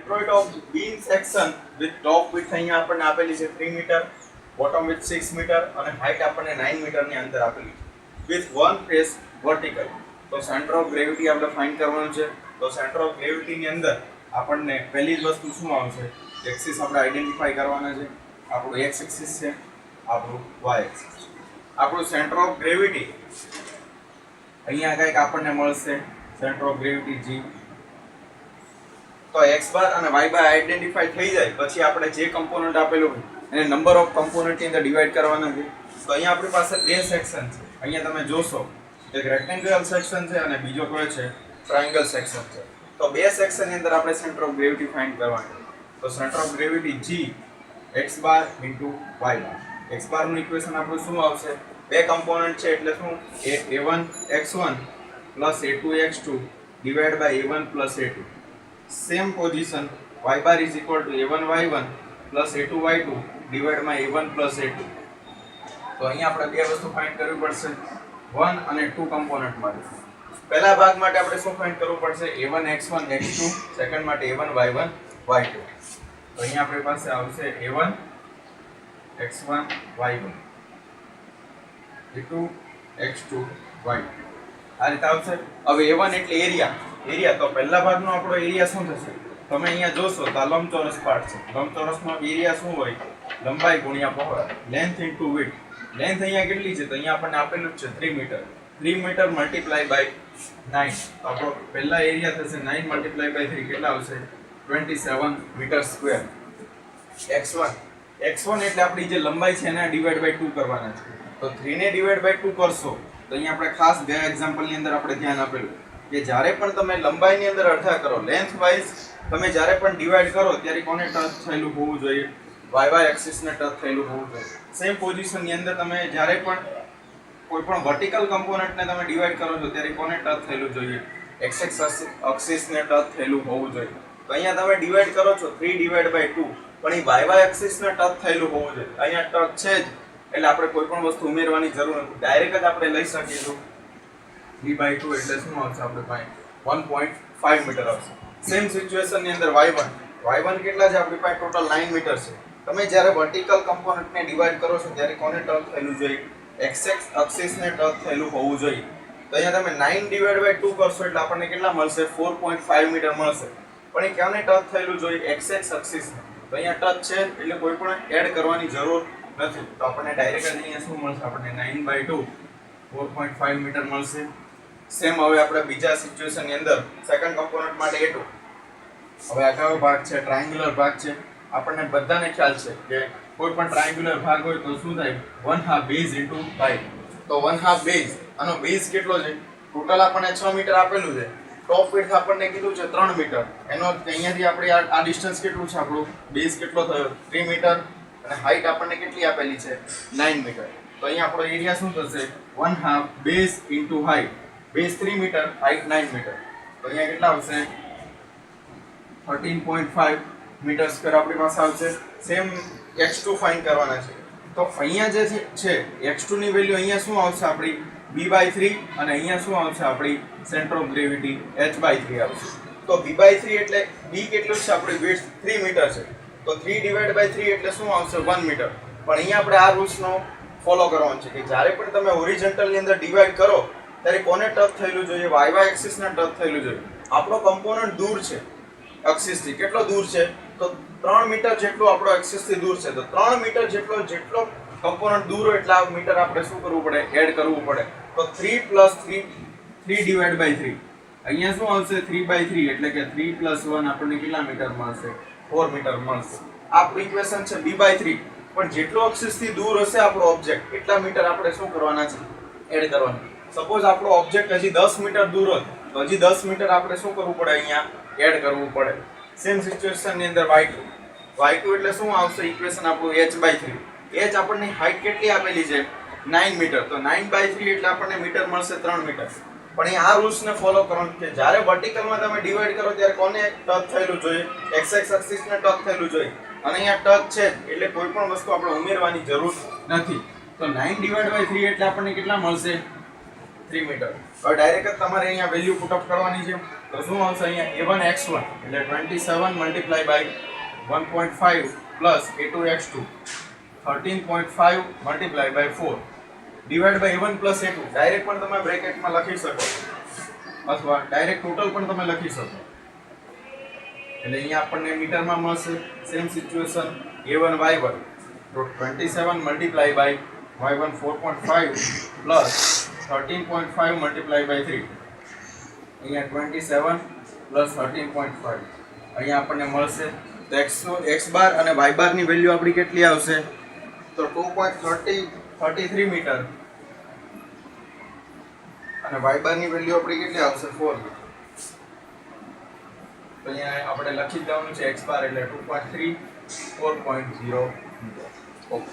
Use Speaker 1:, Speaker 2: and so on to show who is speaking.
Speaker 1: Centroid of beam section with top width અહીંયા આપણને આપેલી છે 3 મીટર, બોટમ વિડ્થ 6 મીટર અને હાઇટ આપણને 9 મીટરની અંદર આપેલી છે વિથ વન ફેસ વર્ટિકલ. તો સેન્ટર ઓફ ગ્રેવિટી આપણે ફાઇન્ડ કરવાનું છે. તો સેન્ટર ઓફ ગ્રેવિટીની અંદર આપણને પહેલી જ વસ્તુ શું આવશે, એક્સિસ આપણે આઈડેન્ટિફાઈ કરવાના છે. આપણું એક્સ એક્સિસ છે, આપણું વાય એક્સિસ છે. આપણું સેન્ટર ઓફ ગ્રેવિટી અહીંયા કંઈક આપણને મળશે, સેન્ટર ઓફ ગ્રેવિટી G. તો x બાર અને y બાર આઈડેન્ટિફાઈ થઈ જાય પછી આપણે જે કમ્પોનન્ટ આપેલું હોય એને નંબર ઓફ કમ્પોનન્ટ ની અંદર ડિવાઈડ કરવાના છે. તો અહીંયા આપણી પાસે બે સેક્શન છે. અહીંયા તમે જોશો એક રેક્ટેંગ્યુલર સેક્શન છે અને બીજો કયો છે, ટ્રાયેંગલ સેક્શન છે. તો બે સેક્શન ની અંદર આપણે સેન્ટર ઓફ ગ્રેવિટી ફાઇન્ડ કરવાની. તો centre of gravity G x bar into y bar. x બાર નું ઇક્વેશન આપણું શું આવશે, બે કમ્પોનન્ટ છે એટલે શું, a1 x1 plus a2 x2 divided by a1 plus a2. Same position y bar is equal to a1 y1 plus a2 y2 divided by a1 plus a2. તો અહીંયા આપણે બે વસ્તુ ફાઇન્ડ કરવી પડશે, 1 અને 2 કમ્પોનન્ટ માટે. પહેલા ભાગ માટે આપણે શું ફાઇન્ડ કરવું પડશે, a1 x1 x2, સેકન્ડ માટે a1 y1 y2. તો અહીંયા આપણી પાસે આવશે a1 x1 y1 a2 x2 y2 આ રીતે આવશે. હવે a1 એટલે એરિયા. તો પહેલા ભાગનો આપણો એરિયા શું થશે, તમે અહીંયા જોશો તો આ લંબચોરસ પાર્ટ છે. લંબચોરસનો એરિયા શું હોય, લંબાઈ ગુણ્યા પહોળાઈ, લેન્થ ઇન્ટુ વિડ્થ. લેન્થ અહીંયા કેટલી છે, તો અહીંયા આપણને આપેલું જ છે 3 મીટર. 3 metre multiply by 9. તો આપણો પહેલા એરિયા થશે 9 મલ્ટીપ્લાય બાય 3 કેટલા આવશે, 27 મીટર સ્ક્વેર. x1 એટલે આપણી જે લંબાઈ છે એને ડિવાઈડ બાય 2 કરવાના છે. તો 3 ને ડિવાઈડ બાય 2 કરશો તો અહીંયા આપણે ખાસ ગયા એક્ઝામ્પલ ની અંદર આપણે ધ્યાન આપેલું કે જ્યારે પણ તમે લંબાઈની અંદર અડધા કરો, લેન્થ વાઇઝ તમે જ્યારે પણ ડિવાઈડ કરો ત્યારે કોને ટચ થયેલું હોવું જોઈએ, y એક્સિસ ને ટચ થયેલું હોવું જોઈએ. સેમ પોઝિશન ની અંદર તમે જ્યારે પણ કોઈ પણ વર્ટિકલ કમ્પોનન્ટ ને તમે ડિવાઈડ કરો છો ત્યારે કોને ટચ થયેલું જોઈએ, x એક્સિસ ને ટચ થયેલું હોવું જોઈએ. તો અહીંયા તમે ડિવાઈડ કરો છો 3 ડિવાઈડ બાય 2 પણ એ y એક્સિસ ને ટચ થયેલું હોવું જોઈએ. અહીંયા ટચ છે જ એટલે આપણે કોઈ પણ વસ્તુ ઉમેરવાની જરૂર નથી, ડાયરેક્ટ જ આપણે લઈ શકીએ છીએ. 3/2 એટલે શું આવશે આપણે પાસે 1.5 મીટર આવશે. સેમ સિચ્યુએશન ની અંદર y1 કેટલા છે આપણી પાસે, ટોટલ 9 મીટર છે. તમે જ્યારે વર્ટિકલ કમ્પોનન્ટ ને ડિવાઈડ કરો છો ત્યારે કોને ટચ થયેલું જોઈએ, x એક્સિસ ને ટચ થયેલું હોવું જોઈએ. તો અહીંયા તમે 9 ડિવાઈડ બાય 2 કરશો એટલે આપણને કેટલા મળશે, 4.5 મીટર મળશે. પણ એ ક્યાંને ટચ થયેલું જોઈએ, x એક્સિસ ને. તો અહીંયા ટચ છે એટલે કોઈ પણ એડ કરવાની જરૂર નથી. તો આપણને ડાયરેક્ટ અહીંયા શું મળશે, આપણને 9/2 4.5 મીટર મળશે. સેમ હવે આપણે બીજા સિચ્યુએશન ની અંદર સેકન્ડ કમ્પોનન્ટ માટે a2. હવે આ કયો ભાગ છે, ટ્રાયેંગ્યુલર ભાગ છે. આપણને બધાને ખ્યાલ છે કે કોઈ પણ ટ્રાયેંગ્યુલર ભાગ હોય તો શું થાય, 1/2 બેઝ ઇન્ટુ હાઈટ. તો 1/2 બેઝ, આનો બેઝ કેટલો છે, ટોટલ આપણને 6 મીટર આપેલું છે. ટોપ વિડ્થ આપણને કીધું છે 3 મીટર. એનો અહીંયાથી આપણે આ ડિસ્ટન્સ કેટલું છે, આપણું બેઝ કેટલો થયો 3 મીટર અને હાઈટ આપણને કેટલી આપેલી છે 9 મીટર. તો અહીંયા આપણો એરિયા શું થશે, 1/2 base into height. Base 3 metre, height 9 metre. તો અહીંયા કેટલા આવશે, 13.5 મીટર સ્ક્વેર આપણી પાસે આવશે. સેમ x2 ફાઇન્ડ કરવાના છે. તો અહીંયા જે છે x2 ની વેલ્યુ અહીંયા શું આવશે આપણી b/3 અને અહીંયા શું આવશે આપણી સેન્ટર ઓફ ગ્રેવિટી h/3 આવશે. તો b/3 એટલે b કેટલું છે આપણી વિડ્થ 3 મીટર છે. તો 3 ડિવાઈડ બાય 3 એટલે શું આવશે 1 મીટર. પણ અહીંયા આપણે આ રૂલ્સનો ફોલો કરવાનો છે કે જ્યારે પણ તમે હોરિઝોન્ટલ ની અંદર ડિવાઈડ કરો ત્યારે કોને ટચ થયેલું જોઈએ, y એક્સિસ ને ટચ થયેલું જોઈએ. આપણો કમ્પોનન્ટ દૂર છે એક્સિસ થી, કેટલો દૂર છે, તો 3 મીટર જેટલો આપણો એક્સિસ થી દૂર છે. તો 3 મીટર જેટલો કમ્પોનન્ટ દૂર હોય એટલા મીટર આપણે શું કરવું પડે, એડ કરવું પડે. તો 3 + 3 ડિવાઈડ બાય 3 અહીંયા શું આવશે 3/3 એટલે કે 3 + 1 આપણને કેટલા મીટર મળશે, 4 મીટર મળશે. આ ઇક્વેશન છે b/3. પણ જેટલો એક્સિસ થી દૂર હશે આપણો ઓબ્જેક્ટ એટલા મીટર આપણે શું કરવાના છે, એડ કરવાના. સપોઝ આપણો ઓબ્જેક્ટ હજી 10 મીટર દૂર હોય તો હજી 10 મીટર આપણે શું કરવું પડે, અહીંયા એડ કરવું પડે. સેમ સિચ્યુએશન ની અંદર y2 એટલે શું આવશે, ઇક્વેશન આપણું h/3. h આપણને હાઈટ કેટલી આપેલી છે 9 મીટર. તો 9/3 એટલે આપણને મીટર મળશે 3 મીટર. પણ અહીં આ રૂલ્સ ને ફોલો કરવાનું કે જ્યારે વર્ટિકલમાં તમે ડિવાઈડ કરો ત્યારે કોને ટચ થયેલું જોઈએ, x એક્સિસ ને ટચ થયેલું જોઈએ. અને અહીંયા ટચ છે એટલે કોઈ પણ વસ્તુ આપણે ઉમેરવાની જરૂર નથી. તો 9 ડિવાઈડ બાય 3 એટલે આપણને કેટલા મળશે, 3 મીટર. હવે ડાયરેક્ટ જ તમારે અહીંયા વેલ્યુ પુટ અપ કરવાની છે. તો શું આવશે અહીંયા a1 x1 એટલે 27 multiply by 1.5 plus a2 x2 13.5 multiply by 4 divide by a1 plus a2 direct પણ તમે બ્રેકેટમાં લખી શકો અથવા ડાયરેક્ટ ટોટલ પણ તમે લખી શકો. એટલે અહીંયા આપણને મીટરમાં મળશે સેમ સિચ્યુએશન a1 y1 તો 27 multiply by y1 4.5 plus 13.5 multiply by 3 અહીંયા 27 પ્લસ 13.5 અહીંયા આપણને મળશે તો x બાર અને y બાર ની વેલ્યુ આપણી કેટલી આવશે તો 2.33 મીટર અને y બાર ની વેલ્યુ આપણી કેટલી આવશે 4 મીટર. તો અહીંયા આપણે લખી દેવાનું છે x બાર એટલે 2.3 4.0 મીટર. ઓકે.